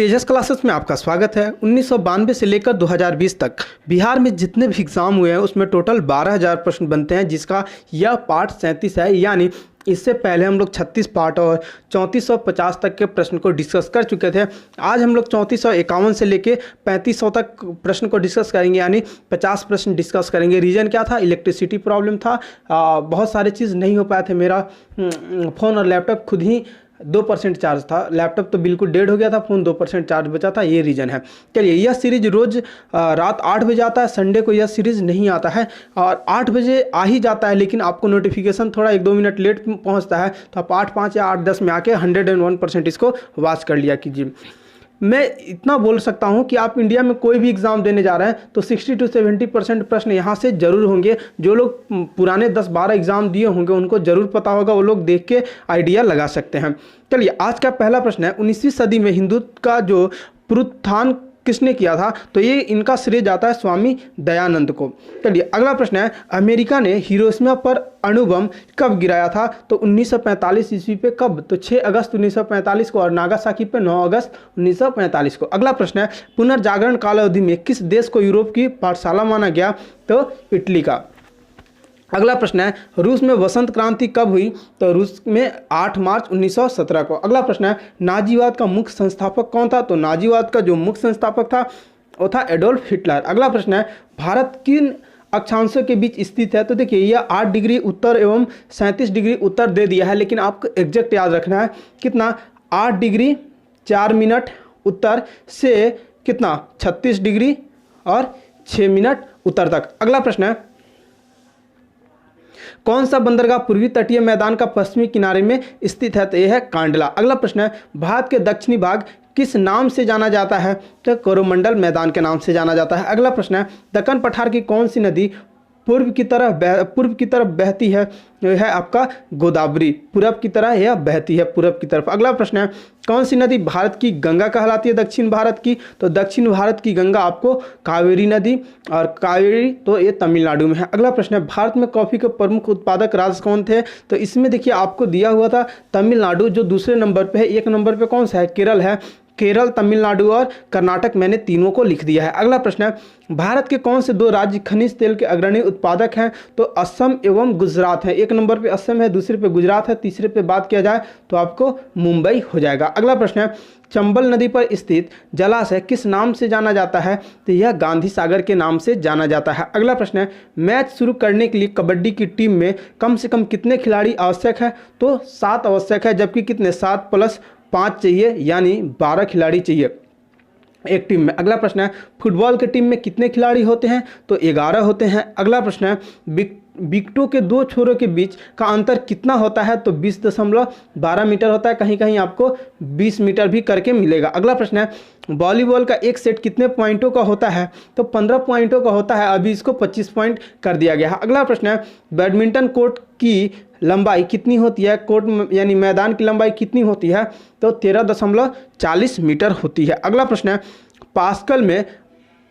तेजस classes में आपका स्वागत है। 1992 से लेकर 2020 तक बिहार में जितने भी एग्ज़ाम हुए हैं उसमें टोटल 12,000 प्रश्न बनते हैं, जिसका यह पार्ट 37 है। यानी इससे पहले हम लोग 36 पार्ट और 3450 तक के प्रश्न को डिस्कस कर चुके थे। आज हम लोग 3451 से लेके 3500 तक प्रश्न को डिस्कस करेंगे, यानी 50 प्रश्न डिस्कस करेंगे। रीज़न क्या था? इलेक्ट्रिसिटी प्रॉब्लम था, बहुत सारे चीज़ नहीं हो पाए थे। मेरा फ़ोन और लैपटॉप खुद ही 2% चार्ज था, लैपटॉप तो बिल्कुल डेड हो गया था, फ़ोन 2% चार्ज बचा था, ये रीज़न है। चलिए, यह सीरीज़ रोज़ रात 8 बजे आता है, संडे को यह सीरीज़ नहीं आता है और 8 बजे आ ही जाता है, लेकिन आपको नोटिफिकेशन थोड़ा 1-2 मिनट लेट पहुंचता है, तो आप 8-5 या 8-10 में आके 101% इसको वॉच कर लिया कीजिए। मैं इतना बोल सकता हूं कि आप इंडिया में कोई भी एग्ज़ाम देने जा रहे हैं तो 60 to 70% प्रश्न यहां से ज़रूर होंगे। जो लोग पुराने 10-12 एग्ज़ाम दिए होंगे उनको ज़रूर पता होगा, वो लोग देख के आइडिया लगा सकते हैं। चलिए, आज का पहला प्रश्न है, 19वीं सदी में हिंदुत्व का जो पुनरुत्थान किसने किया था? तो ये इनका श्रेय जाता है स्वामी दयानंद को। चलिए, अगला प्रश्न है, अमेरिका ने हिरोशिमा पर अणु बम कब गिराया था? तो 1945 ईस्वी पे। कब? तो 6 अगस्त 1945 को, और नागासाकी पे 9 अगस्त 1945 को। अगला प्रश्न है, पुनर्जागरण काल अवधि में किस देश को यूरोप की पाठशाला माना गया? तो इटली का। अगला प्रश्न है, रूस में वसंत क्रांति कब हुई? तो रूस में 8 मार्च 1917 को। अगला प्रश्न है, नाजीवाद का मुख्य संस्थापक कौन था? तो नाजीवाद का जो मुख्य संस्थापक था वो था एडोल्फ हिटलर। अगला प्रश्न है, भारत किन अक्षांशों के बीच स्थित है? तो देखिए, यह 8 डिग्री उत्तर एवं 37 डिग्री उत्तर दे दिया है, लेकिन आपको एग्जैक्ट याद रखना है कितना, 8 डिग्री 4 मिनट उत्तर से कितना, 36 डिग्री और 6 मिनट उत्तर तक। अगला प्रश्न है, कौन सा बंदरगाह पूर्वी तटीय मैदान का पश्चिमी किनारे में स्थित है? तो यह है कांडला। अगला प्रश्न है, भारत के दक्षिणी भाग किस नाम से जाना जाता है? तो कोरोमंडल मैदान के नाम से जाना जाता है। अगला प्रश्न है, दक्कन पठार की कौन सी नदी पूर्व की तरफ बहती है? यह है आपका गोदावरी। पूरब की तरह यह बहती है, पूरब की तरफ। अगला प्रश्न है, कौन सी नदी भारत की गंगा कहलाती है दक्षिण भारत की? तो दक्षिण भारत की गंगा आपको कावेरी नदी, और कावेरी तो ये तमिलनाडु में है। अगला प्रश्न है, भारत में कॉफ़ी के प्रमुख उत्पादक राज्य कौन थे? तो इसमें देखिए, आपको दिया हुआ था तमिलनाडु जो दूसरे नंबर पर है, एक नंबर पर कौन सा है? केरल है। केरल, तमिलनाडु और कर्नाटक, मैंने तीनों को लिख दिया है। अगला प्रश्न है, भारत के कौन से 2 राज्य खनिज तेल के अग्रणी उत्पादक हैं? तो असम एवं गुजरात है। एक नंबर पे असम है, दूसरे पे गुजरात है, तीसरे पे बात किया जाए तो आपको मुंबई हो जाएगा। अगला प्रश्न है, चंबल नदी पर स्थित जलाशय किस नाम से जाना जाता है? तो यह गांधी सागर के नाम से जाना जाता है। अगला प्रश्न है, मैच शुरू करने के लिए कबड्डी की टीम में कम से कम कितने खिलाड़ी आवश्यक है? तो 7 आवश्यक है, जबकि कितने, 7 + 5 चाहिए, यानी 12 खिलाड़ी चाहिए एक टीम में। अगला प्रश्न है, फुटबॉल की टीम में कितने खिलाड़ी होते हैं? तो 11 होते हैं। अगला प्रश्न है, विकेटों के 2 छोरों के बीच का अंतर कितना होता है? तो 20.12 मीटर होता है, कहीं कहीं आपको 20 मीटर भी करके मिलेगा। अगला प्रश्न है, वॉलीबॉल का एक सेट कितने पॉइंटों का होता है? तो 15 पॉइंटों का होता है, अभी इसको 25 पॉइंट कर दिया गया है। अगला प्रश्न है, बैडमिंटन कोर्ट की लंबाई कितनी होती है? कोर्ट यानी मैदान की लंबाई कितनी होती है? तो 13.40 मीटर होती है। अगला प्रश्न है, पास्कल में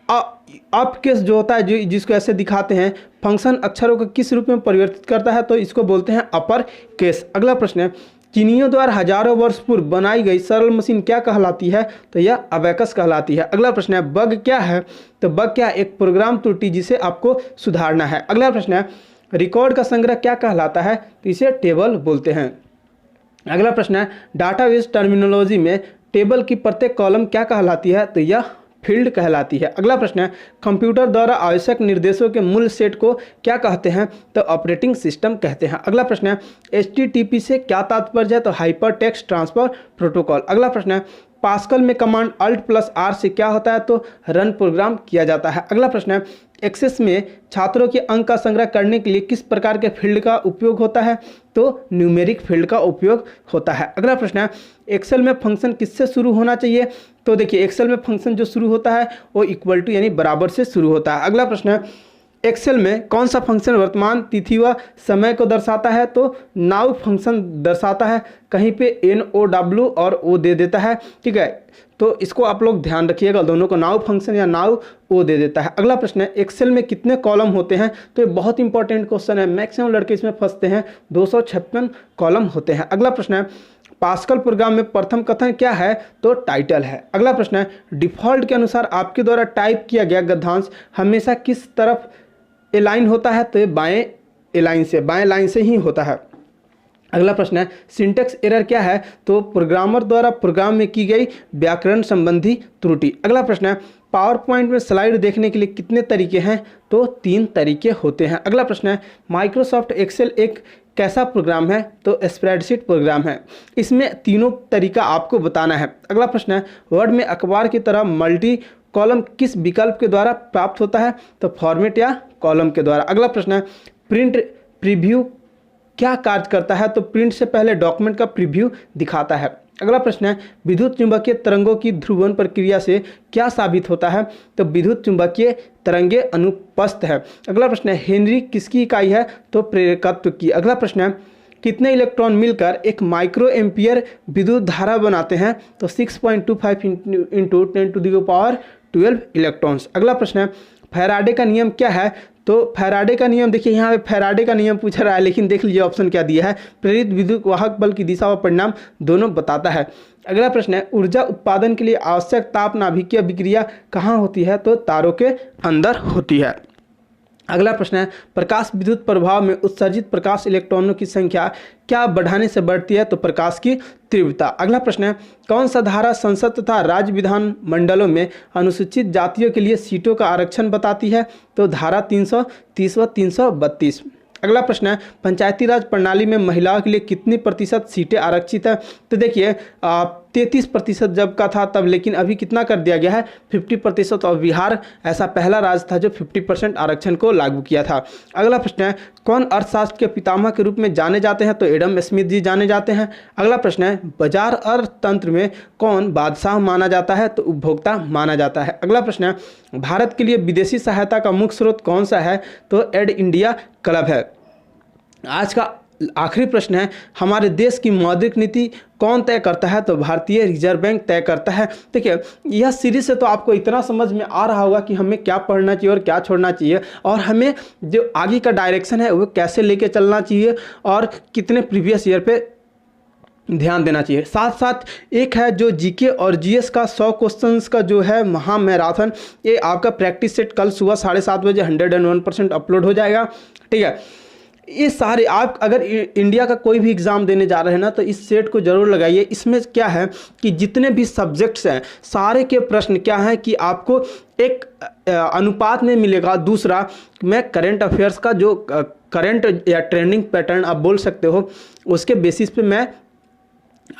अप केस जो होता है, जिसको ऐसे दिखाते हैं, फंक्शन अक्षरों को किस रूप में परिवर्तित करता है? तो इसको बोलते हैं अपर केस। अगला प्रश्न है, चीनियों द्वारा हजारों वर्ष पूर्व बनाई गई सरल मशीन क्या कहलाती है? तो यह अबेकस कहलाती है। अगला प्रश्न है, बग क्या है? तो बग क्या, एक प्रोग्राम त्रुटि जिसे आपको सुधारना है। अगला प्रश्न है, रिकॉर्ड का संग्रह क्या कहलाता है? तो इसे टेबल बोलते हैं। अगला प्रश्न है, डाटाबेस टर्मिनोलॉजी में टेबल की प्रत्येक कॉलम क्या कहलाती है? तो यह फील्ड कहलाती है। अगला प्रश्न है, कंप्यूटर द्वारा आवश्यक निर्देशों के मूल सेट को क्या कहते हैं? तो ऑपरेटिंग सिस्टम कहते हैं। अगला प्रश्न है, HTTP से क्या तात्पर्य है? तो हाइपर टेक्स्ट ट्रांसफर प्रोटोकॉल। अगला प्रश्न है, पास्कल में कमांड Alt+R से क्या होता है? तो रन प्रोग्राम किया जाता है। अगला प्रश्न है, एक्सेस में छात्रों के अंक का संग्रह करने के लिए किस प्रकार के फील्ड का उपयोग होता है? तो न्यूमेरिक फील्ड का उपयोग होता है। अगला प्रश्न है, एक्सेल में फंक्शन किससे शुरू होना चाहिए? तो देखिए, एक्सेल में फंक्शन जो शुरू होता है वो इक्वल टू यानी बराबर से शुरू होता है। अगला प्रश्न है, एक्सेल में कौन सा फंक्शन वर्तमान तिथि व समय को दर्शाता है? तो नाउ फंक्शन दर्शाता है, कहीं पे NOW और O दे देता है, ठीक है, तो इसको आप लोग ध्यान रखिएगा, दोनों को नाउ फंक्शन या नाउ O दे देता है। अगला प्रश्न है, एक्सेल में कितने कॉलम होते हैं? तो ये बहुत इंपॉर्टेंट क्वेश्चन है, मैक्सिमम लड़के इसमें फंसते हैं। 256 कॉलम होते हैं। अगला प्रश्न है, पास्कल प्रोग्राम में प्रथम कथन क्या है? तो टाइटल है। अगला प्रश्न है, डिफ़ॉल्ट के अनुसार आपके द्वारा टाइप किया गया गद्यांश हमेशा किस तरफ एलाइन होता है? तो ये बाएं लाइन से ही होता है। अगला प्रश्न है, सिंटेक्स एरर क्या है? तो प्रोग्रामर द्वारा प्रोग्राम में की गई व्याकरण संबंधी त्रुटि। अगला प्रश्न है, पावर पॉइंट में स्लाइड देखने के लिए कितने तरीके हैं? तो 3 तरीके होते हैं। अगला प्रश्न है, माइक्रोसॉफ्ट एक्सेल एक कैसा प्रोग्राम है? तो स्प्रेडशीट प्रोग्राम है। इसमें तीनों तरीका आपको बताना है। अगला प्रश्न है, वर्ड में अखबार की तरह मल्टी कॉलम किस विकल्प के द्वारा प्राप्त होता है? तो फॉर्मेट या कॉलम के द्वारा। अगला प्रश्न है, प्रिंट प्रीव्यू क्या कार्य करता है? तो प्रिंट से पहले डॉक्यूमेंट का प्रीव्यू दिखाता है। अगला प्रश्न है, विद्युत चुंबकीय तरंगों की ध्रुवण प्रक्रिया से क्या साबित होता है? तो विद्युत चुंबकीय तरंगे अनुपस्थ है। अगला प्रश्न है, हेनरी किसकी इकाई है? तो प्रेरकत्व की। अगला प्रश्न है, कितने इलेक्ट्रॉन मिलकर एक माइक्रो एम्पियर विद्युत धारा बनाते हैं? तो 6.25 इंटू 10⁻12 इलेक्ट्रॉन्स। अगला प्रश्न है, फैराडे का नियम क्या है? तो फैराडे का नियम, देखिए यहाँ पे फैराडे का नियम पूछा रहा है, लेकिन देख लीजिए ऑप्शन क्या दिया है, प्रेरित विद्युत वाहक बल की दिशा व परिणाम दोनों बताता है। अगला प्रश्न है, ऊर्जा उत्पादन के लिए आवश्यक ताप नाभिकीय विक्रिया कहाँ होती है? तो तारों के अंदर होती है। अगला प्रश्न है, प्रकाश विद्युत प्रभाव में उत्सर्जित प्रकाश इलेक्ट्रॉनों की संख्या क्या बढ़ाने से बढ़ती है? तो प्रकाश की तीव्रता। अगला प्रश्न है, कौन सा धारा संसद तथा राज्य विधान मंडलों में अनुसूचित जातियों के लिए सीटों का आरक्षण बताती है? तो धारा 330 व 332। अगला प्रश्न है, पंचायती राज प्रणाली में महिलाओं के लिए कितनी प्रतिशत सीटें आरक्षित है? तो देखिए 33% जब का था तब, लेकिन अभी कितना कर दिया गया है? 50%। और बिहार ऐसा पहला राज्य था जो 50% आरक्षण को लागू किया था। अगला प्रश्न है, कौन अर्थशास्त्र के पितामह के रूप में जाने जाते हैं? तो एडम स्मिथ जी जाने जाते हैं। अगला प्रश्न है, बाजार अर्थतंत्र में कौन बादशाह माना जाता है? तो उपभोक्ता माना जाता है। अगला प्रश्न है, भारत के लिए विदेशी सहायता का मुख्य स्रोत कौन सा है? तो एड इंडिया क्लब है। आज का आखिरी प्रश्न है, हमारे देश की मौद्रिक नीति कौन तय करता है? तो भारतीय रिजर्व बैंक तय करता है। देखिए यह सीरीज से तो आपको इतना समझ में आ रहा होगा कि हमें क्या पढ़ना चाहिए और क्या छोड़ना चाहिए, और हमें जो आगे का डायरेक्शन है वो कैसे लेके चलना चाहिए, और कितने प्रीवियस ईयर पे ध्यान देना चाहिए। साथ साथ एक है जो जीके और जीएस का 100 क्वेश्चंस का जो है महा मैराथन, ये आपका प्रैक्टिस सेट कल सुबह 7:30 बजे 101% अपलोड हो जाएगा। ठीक है, ये सारे आप अगर इंडिया का कोई भी एग्ज़ाम देने जा रहे हैं ना, तो इस सेट को जरूर लगाइए। इसमें क्या है कि जितने भी सब्जेक्ट्स हैं सारे के प्रश्न क्या हैं कि आपको एक अनुपात में मिलेगा। दूसरा, मैं करंट अफेयर्स का जो करंट या ट्रेंडिंग पैटर्न आप बोल सकते हो, उसके बेसिस पे मैं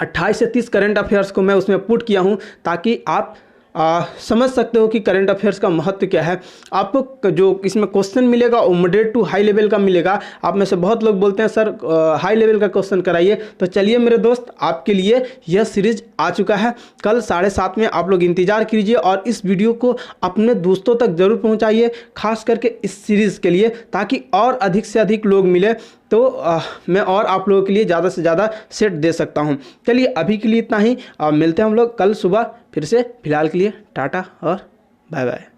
28 से 30 करंट अफेयर्स को मैं उसमें पुट किया हूँ, ताकि आप समझ सकते हो कि करंट अफेयर्स का महत्व क्या है। आपको जो इसमें क्वेश्चन मिलेगा वो मॉडरेट टू हाई लेवल का मिलेगा। आप में से बहुत लोग बोलते हैं सर हाई लेवल का क्वेश्चन कराइए, तो चलिए मेरे दोस्त, आपके लिए यह सीरीज आ चुका है। कल 7:30 में आप लोग इंतजार कीजिए, और इस वीडियो को अपने दोस्तों तक जरूर पहुंचाइए, खास करके इस सीरीज़ के लिए, ताकि और अधिक से अधिक लोग मिले, तो मैं और आप लोगों के लिए ज़्यादा से ज़्यादा सेट दे सकता हूं। चलिए अभी के लिए इतना ही, मिलते हैं हम लोग कल सुबह फिर से। फिलहाल के लिए टाटा और बाय बाय।